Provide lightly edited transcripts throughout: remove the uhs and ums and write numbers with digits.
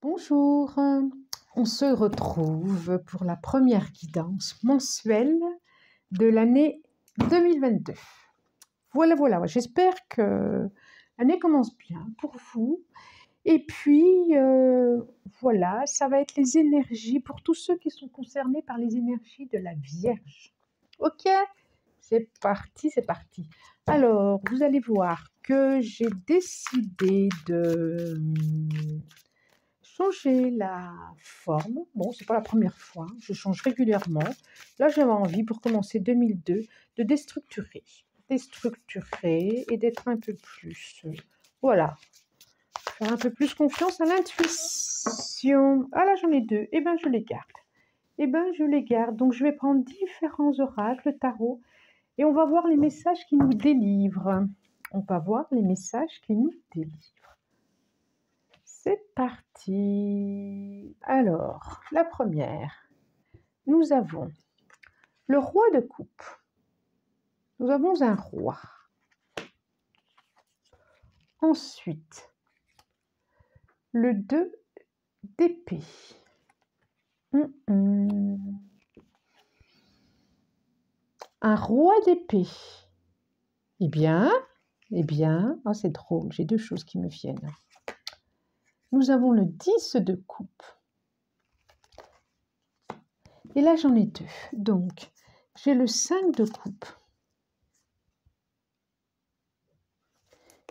Bonjour, on se retrouve pour la première guidance mensuelle de l'année 2022. Voilà, j'espère que l'année commence bien pour vous. Et puis, voilà, ça va être les énergies pour tous ceux qui sont concernés par les énergies de la Vierge. Ok, c'est parti, c'est parti. Alors, vous allez voir que j'ai décidé de changer la forme. Bon, c'est pas la première fois, je change régulièrement. Là, j'avais envie pour commencer 2002 de déstructurer. Déstructurer et d'être un peu plus, voilà, faire un peu plus confiance à l'intuition. Ah là, j'en ai deux. Eh bien, je les garde. Eh bien, je les garde. Donc, je vais prendre différents oracles, tarot, et on va voir les messages qui nous délivrent. On va voir les messages qui nous délivrent. C'est parti. Alors, la première, nous avons le roi de coupe. Nous avons un roi. Ensuite, le 2 d'épée. Un roi d'épée. Eh bien, oh, c'est drôle, j'ai deux choses qui me viennent. Nous avons le 10 de coupe. Et là, j'en ai deux. Donc, j'ai le 5 de coupe.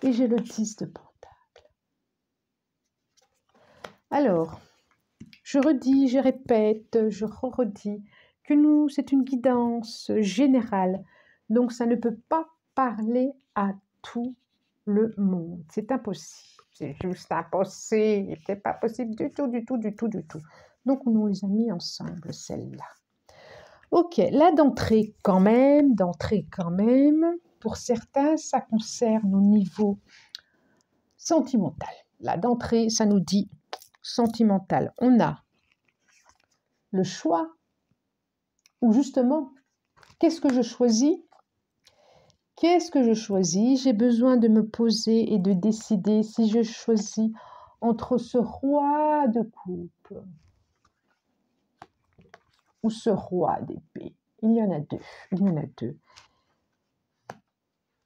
Et j'ai le 10 de pentacle. Alors, je redis, je répète, je redis que nous, c'est une guidance générale. Donc, ça ne peut pas parler à tout le monde. C'est impossible. C'est juste impossible. C'est pas possible du tout. Donc, on nous les a mis ensemble, celle-là. Ok, là, d'entrée quand même, pour certains, ça concerne au niveau sentimental. Là, d'entrée, ça nous dit sentimental. On a le choix, ou justement, qu'est-ce que je choisis? Qu'est-ce que je choisis? J'ai besoin de me poser et de décider si je choisis entre ce roi de coupe ou ce roi d'épée. Il y en a deux.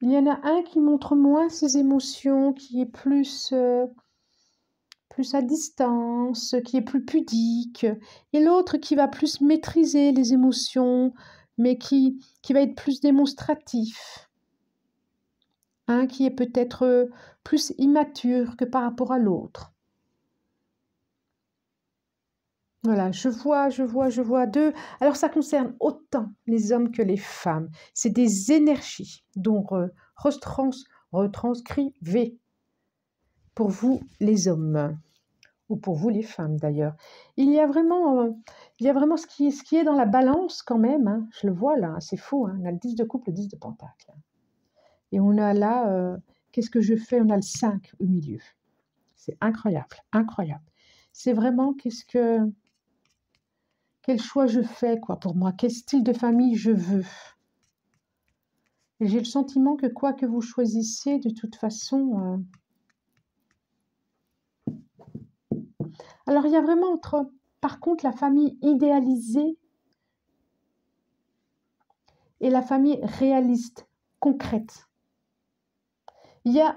Il y en a un qui montre moins ses émotions, qui est plus à distance, qui est plus pudique, et l'autre qui va plus maîtriser les émotions, mais qui va être plus démonstratif. Un qui est peut-être plus immature que par rapport à l'autre. Voilà, je vois deux. Alors, ça concerne autant les hommes que les femmes. C'est des énergies. Donc, retranscrivez pour vous les hommes, ou pour vous les femmes d'ailleurs. Il y a vraiment ce qui est dans la balance quand même. Hein. Je le vois là, c'est fou. Hein. On a le 10 de coupe, le 10 de pentacle. Et on a là, qu'est-ce que je fais? On a le 5 au milieu. C'est incroyable. C'est vraiment quel choix je fais quoi pour moi, quel style de famille je veux. Et j'ai le sentiment que quoi que vous choisissiez, de toute façon... Alors, il y a vraiment par contre, la famille idéalisée et la famille réaliste, concrète. Il y a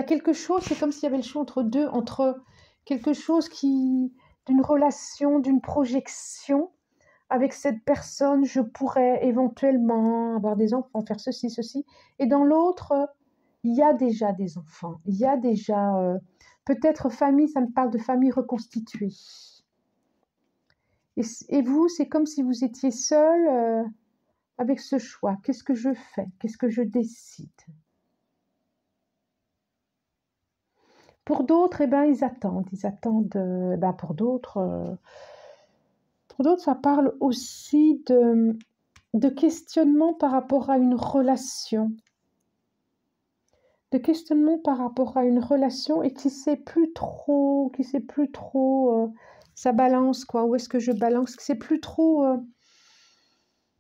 quelque chose, c'est comme s'il y avait le choix entre deux, entre quelque chose d'une relation, d'une projection. Avec cette personne, je pourrais éventuellement avoir des enfants, faire ceci. Et dans l'autre, il y a déjà des enfants. Il y a déjà, peut-être famille, ça me parle de famille reconstituée. Et vous, c'est comme si vous étiez seul avec ce choix. Qu'est-ce que je fais? Qu'est-ce que je décide? Pour d'autres, ils attendent. Pour d'autres, ça parle aussi de questionnement par rapport à une relation. Et qui sait plus trop, ça balance quoi, où est-ce que je balance, qui sait plus trop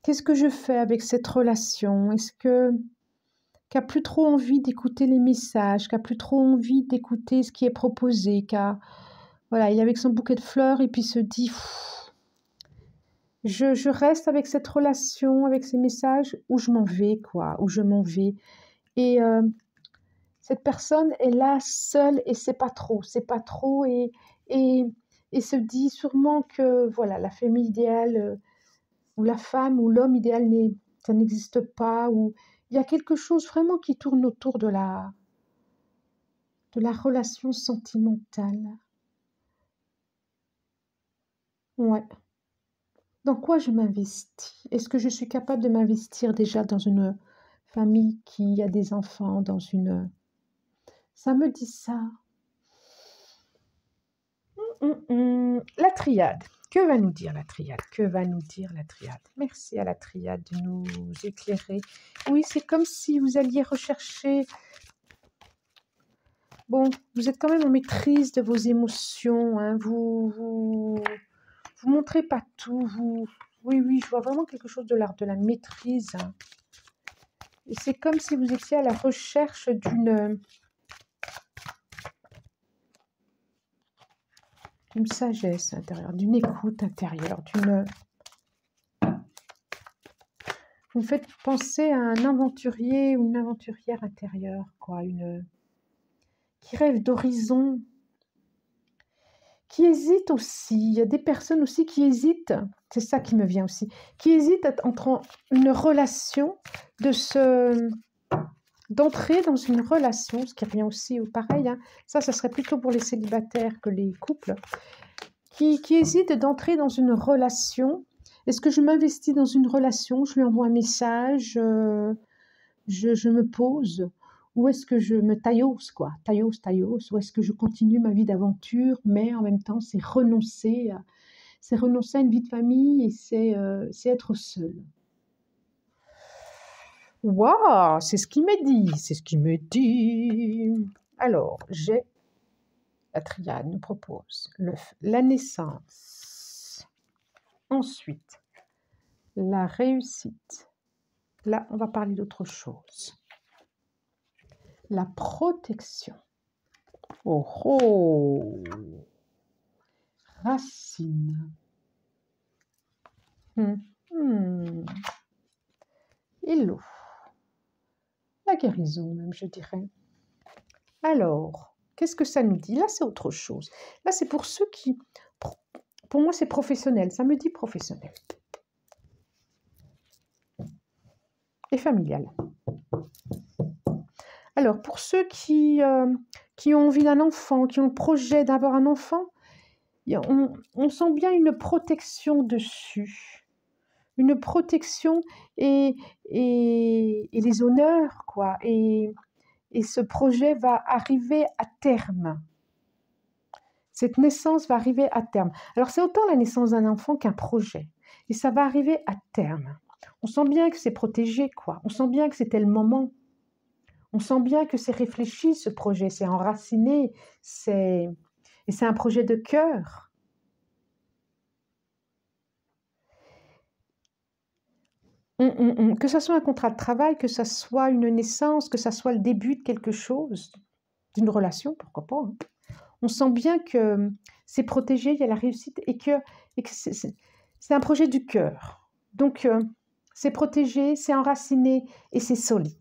qu'est-ce que je fais avec cette relation, qui a plus trop envie d'écouter les messages, qui a plus trop envie d'écouter ce qui est proposé, Voilà, il est avec son bouquet de fleurs et puis il se dit, pff, je reste avec cette relation, avec ces messages, ou je m'en vais, quoi, ou je m'en vais. Et cette personne est là seule et c'est pas trop, et, et se dit sûrement que voilà, la famille idéale, ou la femme ou l'homme idéal, ça n'existe pas, ou il y a quelque chose vraiment qui tourne autour de la relation sentimentale. Ouais. Dans quoi je m'investis? Est-ce que je suis capable de m'investir déjà dans une famille qui a des enfants, dans une... Ça me dit ça. La triade. Que va nous dire la triade? Que va nous dire la triade? Merci à la triade de nous éclairer. Oui, c'est comme si vous alliez rechercher... Bon, vous êtes quand même en maîtrise de vos émotions, hein. Vous montrez pas tout. Oui, je vois vraiment quelque chose de l'art de la maîtrise, hein. Et c'est comme si vous étiez à la recherche d'une sagesse intérieure, d'une écoute intérieure, Vous me faites penser à un aventurier ou une aventurière intérieure, quoi, qui rêve d'horizon, qui hésite aussi. Il y a des personnes aussi qui hésitent, c'est ça qui me vient aussi, qui hésitent entre une relation, d'entrer dans une relation, ce qui revient aussi au pareil, hein. Ça serait plutôt pour les célibataires que les couples, qui hésitent d'entrer dans une relation. Est-ce que je m'investis dans une relation, je lui envoie un message, je me pose, ou est-ce que je me taillose, quoi, taillose, ou est-ce que je continue ma vie d'aventure, mais en même temps, c'est renoncer à une vie de famille, et c'est être seul. Waouh, c'est ce qui m'est dit, c'est ce qui m'est dit. Alors, la triade nous propose la naissance, ensuite la réussite. Là, on va parler d'autre chose. La protection. Oh oh. Racine. Et l'eau. La guérison même, je dirais. Alors, qu'est-ce que ça nous dit? Là, c'est autre chose. Là, c'est pour ceux qui... Pour moi, c'est professionnel. Ça me dit professionnel. Et familial. Alors, pour ceux qui ont envie d'un enfant, qui ont le projet d'avoir un enfant, on sent bien une protection dessus. Une protection et les honneurs, quoi. Et ce projet va arriver à terme. Cette naissance va arriver à terme. Alors, c'est autant la naissance d'un enfant qu'un projet. Et ça va arriver à terme. On sent bien que c'est protégé, quoi. On sent bien que c'était le moment. On sent bien que c'est réfléchi, ce projet. C'est enraciné. Et c'est un projet de cœur. Que ce soit un contrat de travail, que ce soit une naissance, que ce soit le début de quelque chose, d'une relation, pourquoi pas, hein. On sent bien que c'est protégé, il y a la réussite, et que c'est un projet du cœur. Donc, c'est protégé, c'est enraciné et c'est solide.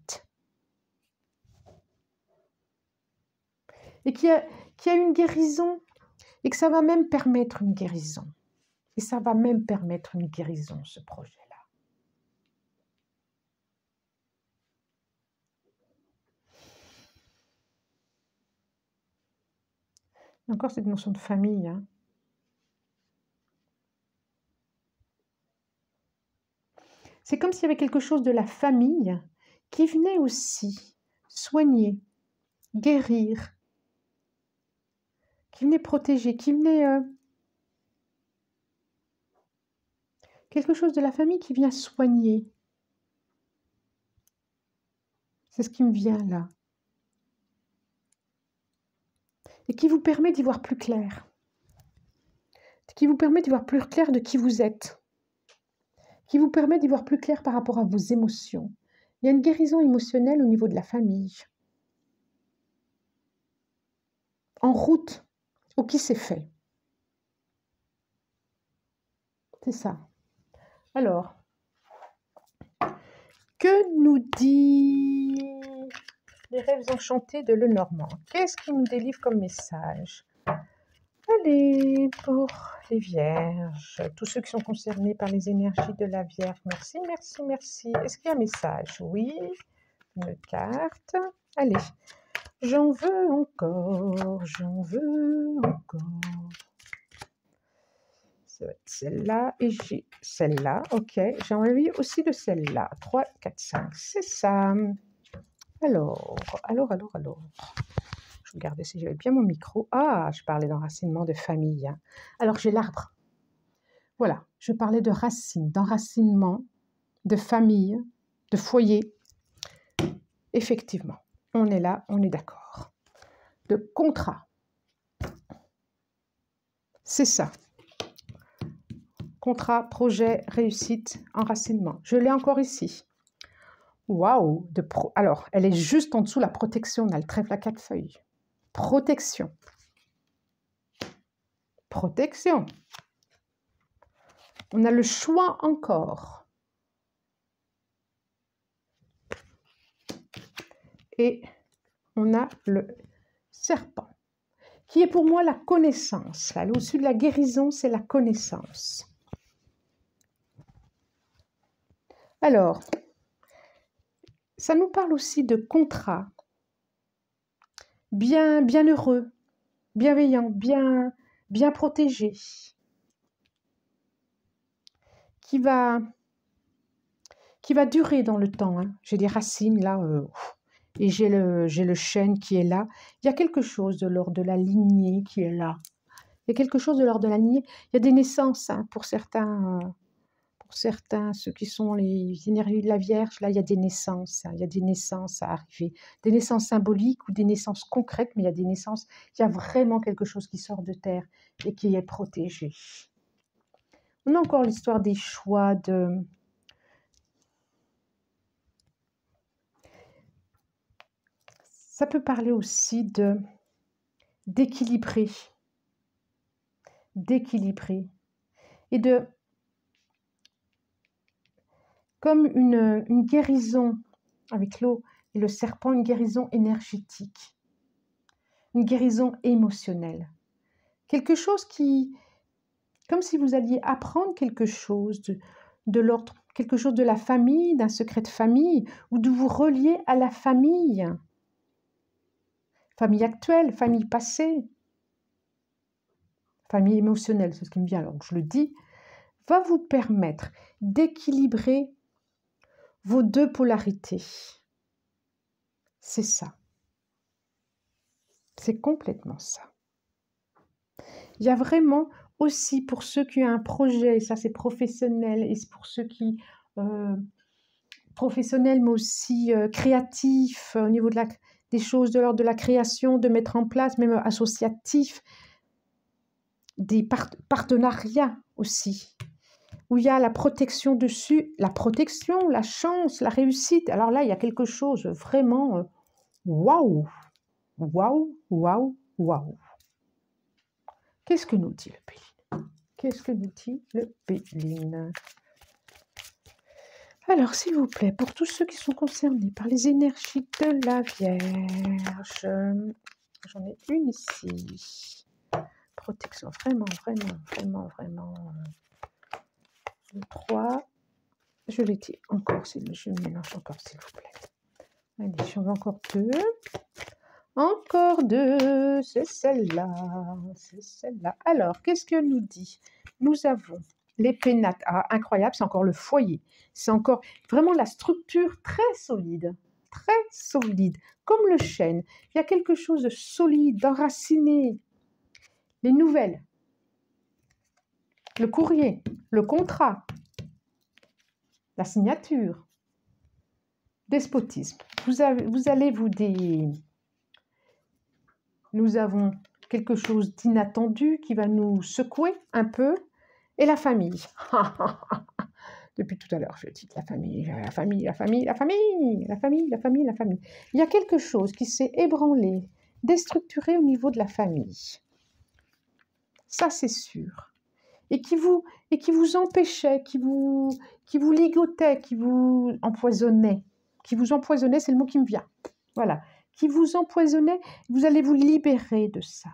Et qu'il y a une guérison, et que ça va même permettre une guérison. Et ça va même permettre une guérison, ce projet-là. Encore cette notion de famille, hein. C'est comme s'il y avait quelque chose de la famille qui venait aussi soigner, guérir, qui venait protéger, qui venait... quelque chose de la famille qui vient soigner. C'est ce qui me vient là. Et qui vous permet d'y voir plus clair. Qui vous permet d'y voir plus clair de qui vous êtes. Qui vous permet d'y voir plus clair par rapport à vos émotions. Il y a une guérison émotionnelle au niveau de la famille. En route, ou qui s'est fait. C'est ça. Alors, que nous dit les rêves enchantés de Lenormand? Qu'est-ce qu'il nous délivre comme message? Allez, pour les vierges, tous ceux qui sont concernés par les énergies de la Vierge. Merci, merci, merci. Est-ce qu'il y a un message? Oui, une carte. Allez, j'en veux encore, j'en veux encore. Ça va être celle-là et j'ai celle-là. Ok, j'ai envie aussi de celle-là. 3, 4, 5, c'est ça. Alors. Je regardais si j'avais bien mon micro. Ah, je parlais d'enracinement de famille. Hein. Alors, j'ai l'arbre. Voilà, je parlais de racines, d'enracinement, de famille, de foyer. Effectivement, on est là, on est d'accord. De contrat. C'est ça. Contrat, projet, réussite, enracinement. Je l'ai encore ici. Waouh! Alors, elle est juste en dessous la protection. On a le trèfle à 4 feuilles. Protection. Protection. On a le choix encore. Et on a le serpent, qui est pour moi la connaissance. Là, au-dessus de la guérison, c'est la connaissance. Alors, ça nous parle aussi de contrat, bien heureux, bienveillant, bien protégé, qui va durer dans le temps. Hein. J'ai des racines là, et j'ai le chêne qui est là. Il y a quelque chose de l'ordre de la lignée qui est là. Il y a quelque chose de l'ordre de la lignée. Il y a des naissances hein, pour certains, ceux qui sont les énergies de la Vierge. Là, il y a des naissances. Hein, il y a des naissances à arriver. Des naissances symboliques ou des naissances concrètes, mais il y a des naissances. Il y a vraiment quelque chose qui sort de terre et qui est protégé. On a encore l'histoire des choix de... Ça peut parler aussi d'équilibrer et de comme une guérison avec l'eau et le serpent, une guérison énergétique, une guérison émotionnelle, quelque chose qui, comme si vous alliez apprendre quelque chose de l'ordre, quelque chose de la famille, d'un secret de famille, ou de vous relier à la famille actuelle, famille passée, famille émotionnelle, c'est ce qui me vient, alors je le dis, va vous permettre d'équilibrer vos deux polarités. C'est ça. C'est complètement ça. Il y a vraiment aussi pour ceux qui ont un projet, et ça c'est professionnel, et c'est pour ceux qui... professionnels, mais aussi créatifs, au niveau des choses de l'ordre de la création, de mettre en place, même associatifs, des partenariats aussi, où il y a la protection dessus, la protection, la chance, la réussite. Alors là, il y a quelque chose vraiment waouh, waouh, waouh, waouh. Qu'est-ce que nous dit le Béline? Qu'est-ce que nous dit le Béline? Alors, s'il vous plaît, pour tous ceux qui sont concernés par les énergies de la Vierge, j'en ai une ici. Protection, vraiment. Le 3, je l'ai dit encore, je mélange encore, s'il vous plaît. Allez, j'en veux encore 2. Encore 2, c'est celle-là. Alors, qu'est-ce que nous dit? Nous avons les pénates. Ah, incroyable, c'est encore le foyer. C'est encore vraiment la structure très solide, comme le chêne. Il y a quelque chose de solide, d'enraciné. Les nouvelles, le courrier, le contrat, la signature, despotisme. Vous allez vous dire... Nous avons quelque chose d'inattendu qui va nous secouer un peu. Et la famille. Depuis tout à l'heure, je dis la famille. Il y a quelque chose qui s'est ébranlé, déstructuré au niveau de la famille. Ça, c'est sûr. et qui vous empêchait, qui vous ligotait, qui vous empoisonnait. Qui vous empoisonnait, c'est le mot qui me vient. Voilà. Qui vous empoisonnait, vous allez vous libérer de ça.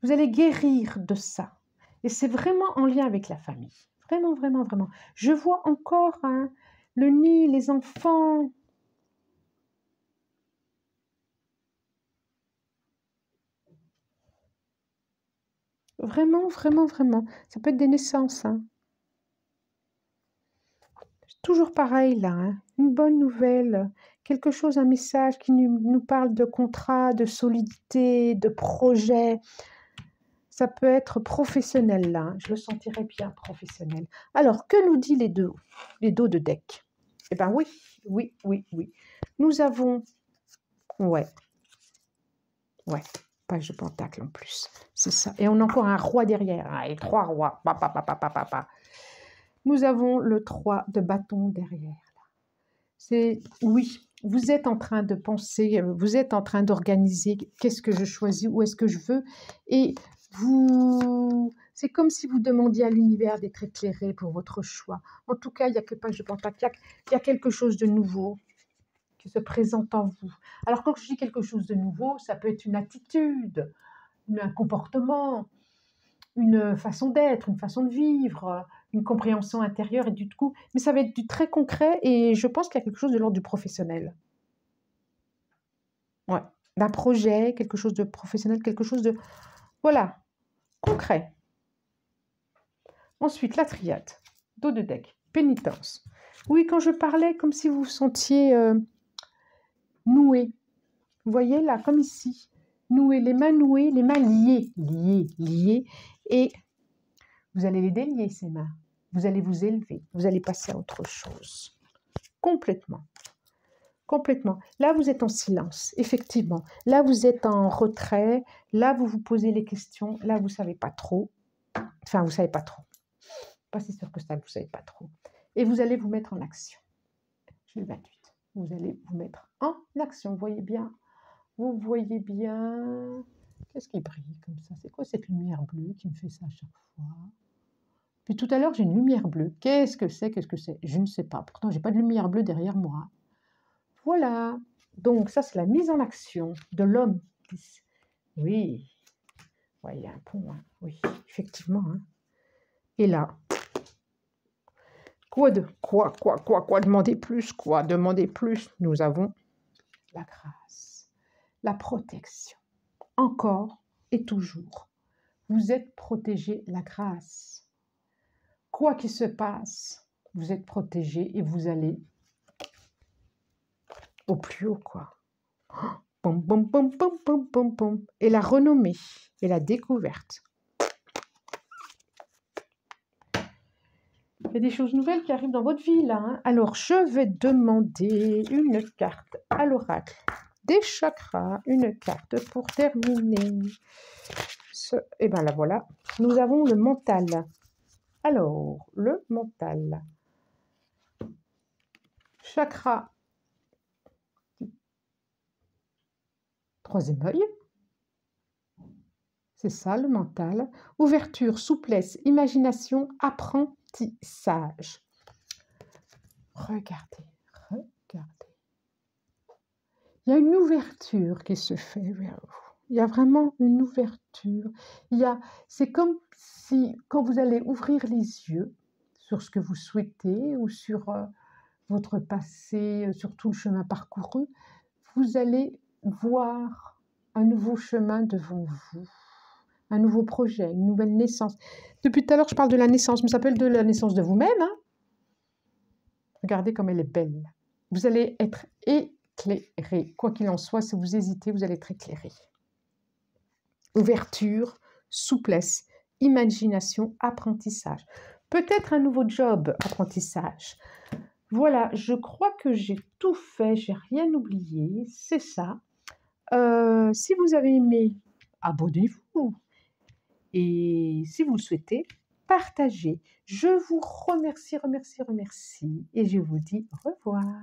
Vous allez guérir de ça. Et c'est vraiment en lien avec la famille. Vraiment, vraiment, vraiment. Je vois encore hein, le nid, les enfants. Vraiment, vraiment, vraiment. Ça peut être des naissances. Hein. Toujours pareil là. Hein. Une bonne nouvelle. Quelque chose, un message qui nous parle de contrat, de solidité, de projet. Ça peut être professionnel là, je le sentirais bien professionnel. Alors, que nous dit les dos de deck? Eh bien oui, oui, oui, oui. Nous avons, ouais, page de pentacle en plus, c'est ça. Et on a encore un roi derrière, hein, et 3 rois. Nous avons le 3 de bâton derrière. C'est, oui, vous êtes en train de penser, vous êtes en train d'organiser qu'est-ce que je choisis, où est-ce que je veux, et c'est comme si vous demandiez à l'univers d'être éclairé pour votre choix. En tout cas, il y a que page de pentacle, il y a quelque chose de nouveau qui se présente en vous. Alors quand je dis quelque chose de nouveau, ça peut être une attitude, un comportement, une façon d'être, une façon de vivre, une compréhension intérieure et du coup, mais ça va être du très concret et je pense qu'il y a quelque chose de l'ordre du professionnel. Ouais, d'un projet, quelque chose de professionnel, quelque chose de, voilà, concret. Ensuite, la triade, dos de deck, pénitence. Oui, quand je parlais, comme si vous vous sentiez noué. Vous voyez là, comme ici, noué, les mains liées, liées, et vous allez les délier, ces mains. Vous allez vous élever, vous allez passer à autre chose. Complètement. Complètement. Là, vous êtes en silence, effectivement. Là, vous êtes en retrait. Là, vous vous posez les questions. Là, vous ne savez pas trop. Enfin, vous ne savez pas trop. Pas si sûr que ça, vous ne savez pas trop. Et vous allez vous mettre en action. J'ai le 28. Vous allez vous mettre en action. Vous voyez bien. Vous voyez bien. Qu'est-ce qui brille comme ça? C'est quoi cette lumière bleue qui me fait ça à chaque fois? Puis tout à l'heure, j'ai une lumière bleue. Qu'est-ce que c'est? Qu'est-ce que c'est? Je ne sais pas. Pourtant, je n'ai pas de lumière bleue derrière moi. Voilà. Donc, ça, c'est la mise en action de l'homme. Oui. Ouais, il y a un pont. Hein. Oui, effectivement. Hein. Et là, quoi demander plus? Quoi demander plus? Nous avons la grâce, la protection. Encore et toujours. Vous êtes protégé, la grâce. Quoi qu'il se passe, vous êtes protégé et vous allez au plus haut, quoi. Pom, pom, pom, pom, pom, pom, pom. Et la renommée et la découverte. Il y a des choses nouvelles qui arrivent dans votre vie, là. Hein. Alors, je vais demander une carte à l'oracle des chakras, une carte pour terminer. Et bien là, voilà. Nous avons le mental. Alors, le mental. Chakra. Troisième œil. C'est ça, le mental. Ouverture, souplesse, imagination, apprentissage. Regardez, regardez. Il y a une ouverture qui se fait vers vous. Il y a vraiment une ouverture. C'est comme si, quand vous allez ouvrir les yeux sur ce que vous souhaitez ou sur votre passé, sur tout le chemin parcouru, vous allez voir un nouveau chemin devant vous. Un nouveau projet, une nouvelle naissance. Depuis tout à l'heure, je parle de la naissance, mais ça peut être de la naissance de vous-même. Hein. Regardez comme elle est belle. Vous allez être éclairé. Quoi qu'il en soit, si vous hésitez, vous allez être éclairé. Ouverture, souplesse, imagination, apprentissage. Peut-être un nouveau job, apprentissage. Voilà, je crois que j'ai tout fait, j'ai rien oublié, c'est ça. Si vous avez aimé, abonnez-vous. Et si vous le souhaitez, partagez. Je vous remercie et je vous dis au revoir.